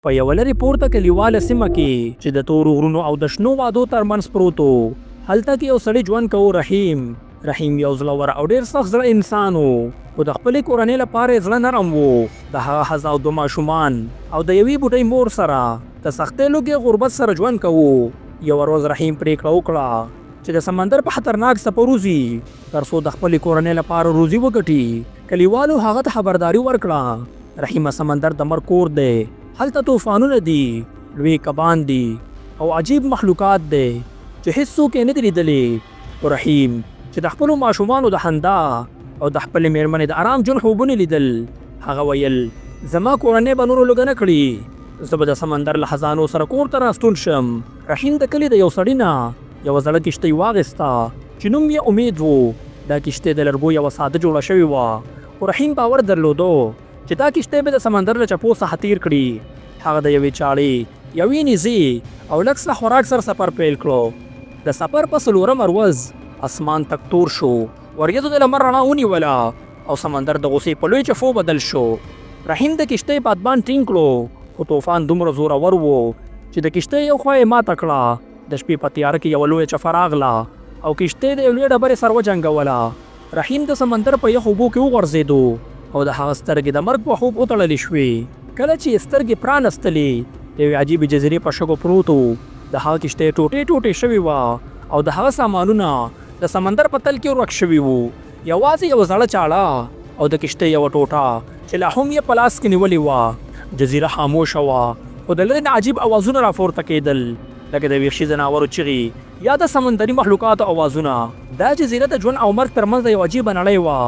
په یوه لرې پورته کلیواله سیمه کې چې د تورو غرونو او د شنو وادو ترمنځ پروت و، هلته کې یو سړی ژوند کوو. رحیم یو زړور او ډېر سخت زړه انسان و، خو د خپلې کورنۍ لپاره یې زړه نرم و. د هغه ښځه او 2 ماشومان او د یوې بوډۍ مور سره د سختۍ لوږې غربت سره ژوند کوو. یوه ورځ رحیم پرېکړه وکړه چې د سمندر په خطرناک سفر وځي تر څو د خپلې کورنۍ لپاره روزي وګټي. کلیوالو هغه ته خبرداري ورکړه، رحیمه سمندر د مرګ کور دی، هلته طوفانونه دي، لوی کبان دي او عجیب مخلوقات دي چې هیڅ څوک یې نه دي لیدلي. رحیم چې د خپلو ماشومانو د خندا او د خپلې مېرمنې د آرام ژوند خوبونه لیدل، هغه ویل زما کورنۍ به نورو لږه نه کړي، زه به د سمندر له خزانو سره کور ته راستون شم. رحیم د کلي د یو سړي نه یوه زړه کښتۍ واخیسته چې نوم یې امید و. دا کښتۍ د لرګو یوه ساده جوړه شوې وه، خو رحیم باور درلودو چې دا کښتۍ به د سمندر له چپو څخه تیر کړي. هغه د یوې چاړې، یوې نیزې او لږ څه خوراک سره سفر پیل کړو. د سفر په 4مه ورځ اسمان تک تور شو، وریځو د لمر رڼا ونیوله او سمندر د غوسې په لوی چفو بدل شو. رحیم د کښتۍ بادبان ټینګ کړو، خو طوفان دومره زورور و چې د کښتۍ یو خوا یې ماته کړه. د شپې په تیاره کې یوه لویه چفه راغله او کښتۍ د یو لوی ډبرې سره وجنګوله. رحیم د سمندر په یخو اوبو کې وغورځېدو او د هغه سترګې د مرګ په خوب وتړلې شوې. کله چې یې سترګې پرانستلې، د یوې عجیبې جزیرې په شګو پروت و. د هغه کښتۍ ټوټې ټوټې شوې وه او د هغه سامانونه د سمندر په تل کې ورک شوي وو. یوازې یوه زړه چاړه او د کښتۍ یوه ټوټه چې لا هم یې په لاس کې نیولې وه. جزیره خاموشه وه، خو د لرې نه عجیب اوازونه راپورته کېدل، لکه د وحشي ځناورو چغې یا د سمندري مخلوقاتو اوازونه. دا جزیره د ژوند او مرګ ترمنځ یوه عجیبه نړۍ وه.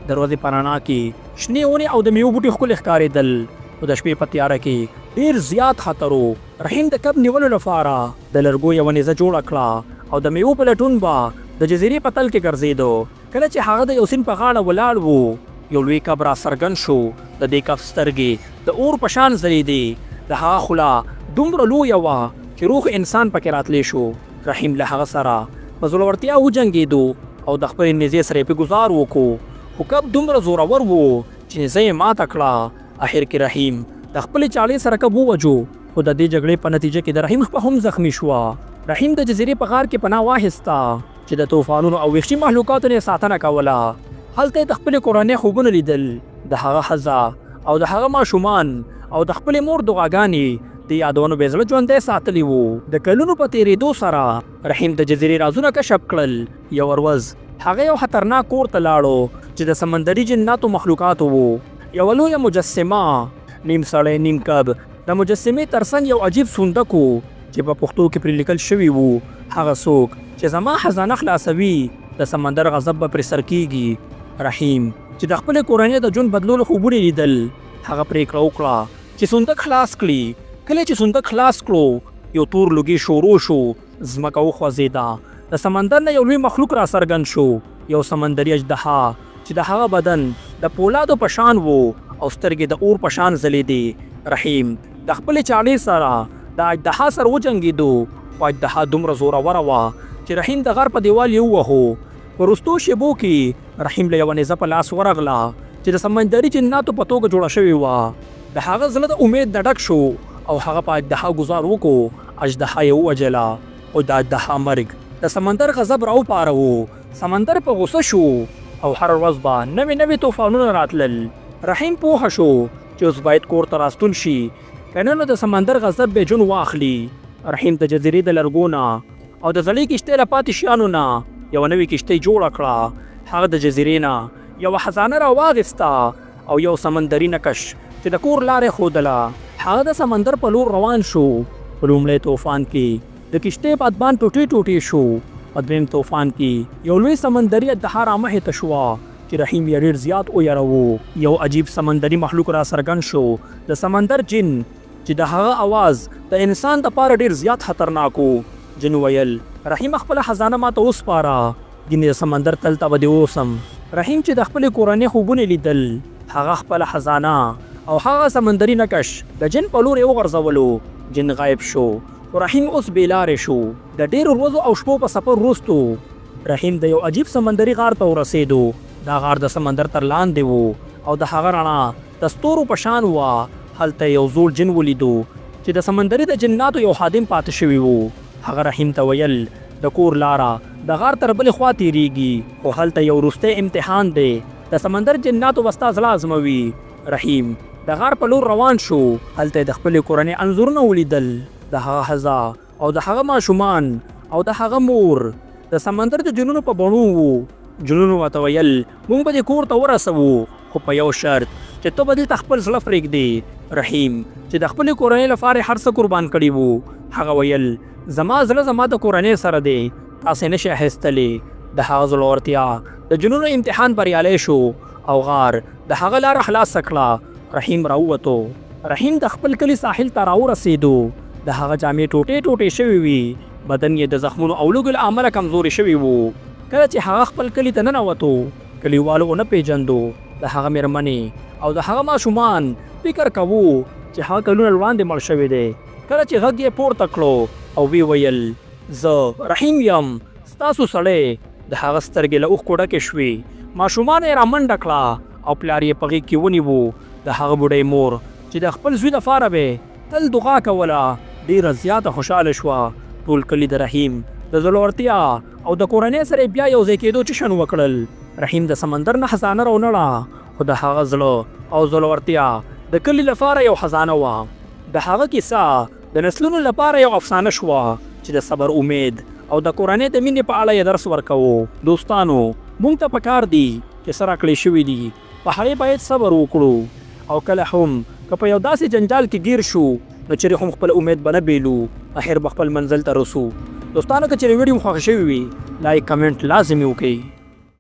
د ورځې په رڼا کې شنې ونې او د میوو بوټي ښکلي ښکارېدل، خو د شپې په تیاره کې ډېر زیات خطر و. رحیم د کب نیولو لپاره د لرګو یوه نیزه جوړه کړه او د میوو په لټون به د جزیرې په تل کې ګرځېدو. کله چې هغه د یو سیند په غاړه ولاړ و، یو لوی کب را څرګند شو. د دې کب سترګې د اور په شان ځلېدې، د هغه خوله دومره لویه وه چې روح انسان پکې راتلی شو. رحیم له هغه سره په زړورتیا وجنګېدو او د خپلې نیزې سره یې پې ګزار وکړو، خو کب دومره زورور و چې نیزه یې ماته کړه. اخر کې رحیم د خپلې چاړې سره کب ووجو، خو د دې جګړې په نتیجه کې د رحیم خپه هم زخمی شوه. رحیم د جزیرې په غار کې پناه واخیسته چې د طوفانونو او وحشي مخلوقاتو نه ساتنه کوله. هلته یې د خپلې کورنۍ خوبونه لیدل، د هغه ښځه او د هغه ماشومان او د خپلې مور دعاګانې د یادونو بې زړه ژوندی ساتلي وو. د کلونو په تېرېدو سره رحیم د جزیرې رازونه کشف کړل. یوه ورځ هغه یو خطرناک کور ته لاړو چې د سمندري جناتو مخلوقاتو وو. یوه لویه مجسمه، نیم سړی نیم کب. د مجسمې ترڅنګ یو عجیب صندوق و چې په پښتو کې پرې لیکل شوي وو، هغه څوک چې زما خزانه خلاصوي د سمندر غضب به پرې سر کېږي. رحیم چې د خپلې کورنۍ د ژوند بدلولو خوبونه لیدل، هغه پرېکړه وکړه چې صندوق خلاص کړي. کله چې صندوق خلاص کړو، یو تور لوګي شروع شو، ځمکه وخوځېده. د سمندر نه یو لوی مخلوق را څرګند شو، یو سمندري اژدها چې د هغه بدن د پولادو په شان و او سترګې د اور په شان ځلېدې. رحیم د خپلې چاړې سره د اژدها سره وجنګېدو، خو اژدها دومره زوروره وه چې رحیم د غار په دیوال یې ووهو. په وروستو شېبو کې رحیم له یوه نیزه په لاس ورغله چې د سمندري جناتو په توګه جوړه شوې وه. د هغه زړه د امید نه ډک شو او هغه په اژدها ګزار وکړو. اژدها یې ووجله او د اژدها مرګ د سمندر غضب راوپاروه. سمندر په غوسه شو او هر ورځ به نوې طوفانونه راتلل. رحیم پوهه شو چې اوس باید کور ته راستون شي، که نه نو د سمندر غضب به جون واخلي. رحیم د جزیرې د لرګو نه او د زړې کښتۍ له پاتې شیانو نه یوه نوې کښتۍ جوړه کړه. هغه د جزیرې نه یوه خزانه راواخیسته او یو سمندري نقش چې د کور لارې ښودله. هغه د سمندر په لور روان شو. په لومړی طوفان کې د کښتۍ بادبان ټوټې ټوټې شو. په دویم طوفان کې یو لوی سمندري اژدها رامخې ته شوه چې رحیم یې ډېر زیات ویروو. یو عجیب سمندري مخلوق را څرګند شو، د سمندر جن چې د هغه اواز د انسان دپاره ډېر زیات خطرناک و. جن ویل رحیم خپله خزانه ماته وسپاره، ځینې د سمندر تل ته به دې اوسم. رحیم چې د خپلې کورنۍ خوبونه لیدل، هغه خپله خزانه او هغه سمندري نقش د جن په لور یې وغورځولو. جن غایب شو، خو رحیم اوس بېلارې شو. د ډېرو ورځو او شپو په سفر وروستو رحیم د یو عجیب سمندري غار ته ورسېدو. دا غار د سمندر تر لاندې و او د هغه رڼا د ستورو په شان وه. هلته یو زوړ جن ولیدو چې د سمندري د جناتو یو خادم پاتې شوی وو. هغه رحیم ته ویل د کور لاره د غار تر بلې خوا تیریږي، خو هلته یو وروستی امتحان دی. د سمندر جناتو به ستا زړه ازموي. رحیم د غار په لور روان شو. هلته د خپلې کورنۍ انځورونه ولیدل، د هغه ښځه او د هغه ماشومان او د هغه مور د سمندر د جنونو په بڼو وو. جنونو ورته ویل موږ به دې کور ته ورسوو، خو په یو شرط چې ته به دلته خپل زړه پرېږدې. رحیم چې د خپلې کورنۍ لپاره هر څه قربان کړي وو، هغه ویل زما زړه زما د کورنۍ سره دی، تاسې نشئ اخیستلی. د هغه زړورتیا د جنونو امتحان بریالی شو او غار د هغه لاره خلاصه کړه. رحیم راووتو. رحیم د خپل کلي ساحل ته راورسېدو. د هغه جامې ټوټې ټوټې شوې وي، بدن یې د زخمونو او لوګو له امله کمزوري شوی وو. کله چې هغه خپل کلي ته ننوتو، کلیوالو ونه پیژندو. د هغه مېرمنې او د هغه ماشومان فکر کوو چې هغه کلونه وړاندې مړ شوی دی. کله چې غږ یې پورته کړو او وی ویل زه رحیم یم، ستاسو سړی. د هغه سترګې له اوښکو ډکې شوې. ماشومان یې رامنډه کړه او پلار یې په غېږ کې ونیو. د هغه بوډۍ مور چې د خپل زوی دپاره به تل دعا کوله ډېره زیاته خوشحاله شوه. ټول کلي د رحیم د زړورتیا او د کورنۍ سره بیا یو ځای کېدو جشن وکړل. رحیم د سمندر نه خزانه راونړه، خو د هغه زړه او زړورتیا د کلي لپاره یو خزانه وه. د هغه کیسه د نسلونو لپاره یو افسانه شوه چې د صبر، امید او د کورنۍ د مینې په اړه یې درس ورکوو. دوستانو، موږ ته پکار دي چې څه راکړې شوي دي په هغې باید صبر وکړو، او کله هم که په یو داسې جنجال کې ګیر شو نو چېرې هم خپل امید به نه بیلو، اخر به خپل منزل ته رسو. دوستانو، که چېرې ویډیو مو خوښ شوي وي لایک کمنټ لازمي وکړئ.